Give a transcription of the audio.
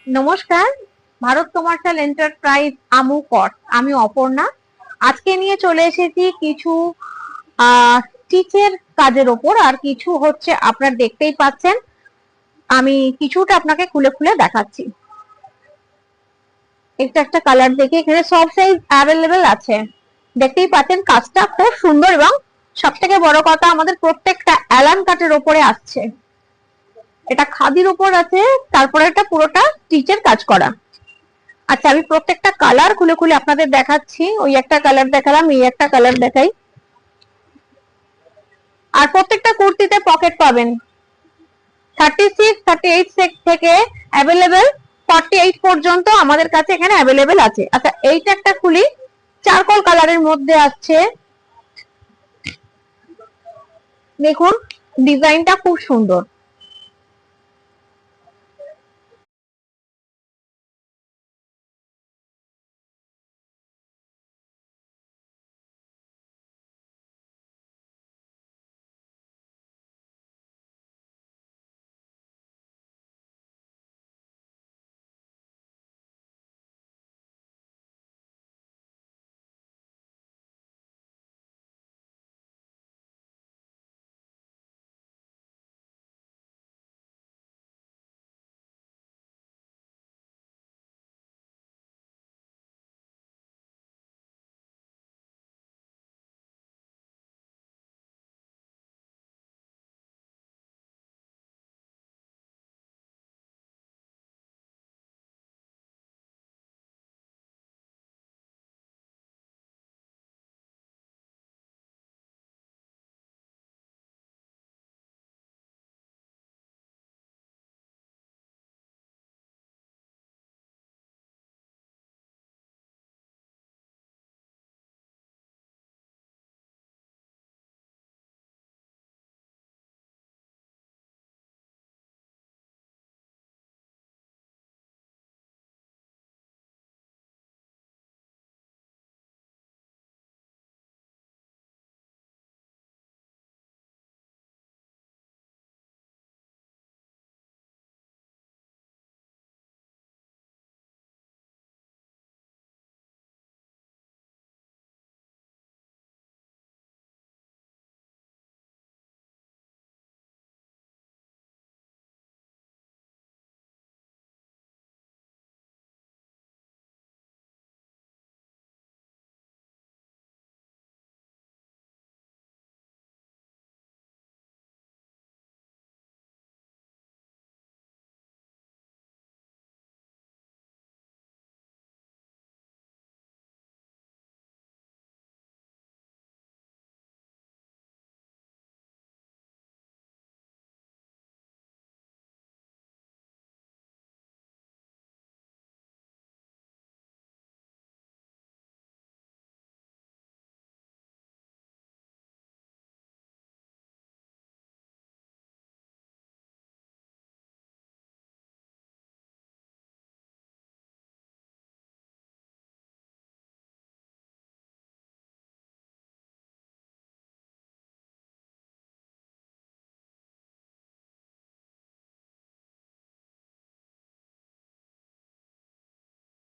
নমস্কার, Bharat commercial enterprise আমু কট। আমি অপর্ণা। আজকে নিয়ে চলে এসেছি কিছু স্টিচের কাজের ওপর, আর কিছু হচ্ছে আপনারা দেখতেই পাচ্ছেন। আমি কিছুটা আপনাকে খুলে খুলে দেখাচ্ছি। একটা একটা কালার দেখে এখানে সব সাইজ অ্যাভেলেবেল আছে। দেখতেই পাচ্ছেন কাজটা খুব সুন্দর, এবং সব থেকে বড় কথা আমাদের প্রত্যেকটা অ্যালান কাটের ওপরে আসছে। এটা খাদির উপর আছে, তারপরে এটা পুরোটা স্টিচের কাজ করা। আচ্ছা, আমি প্রত্যেকটা কালার খুলে খুলে আপনাদের দেখাচ্ছি। ওই একটা কালার দেখালাম, এই একটা কালার দেখাই। আর প্রত্যেকটা কুর্তিতে পকেট পাবেন। 36, 38 থেকে অ্যাভেলেবেল 48 পর্যন্ত আমাদের কাছে এখানে অ্যাভেলেবেল আছে। আচ্ছা, এইটা একটা খুলি, চারকোল কালারের মধ্যে আছে। দেখুন ডিজাইনটা খুব সুন্দর।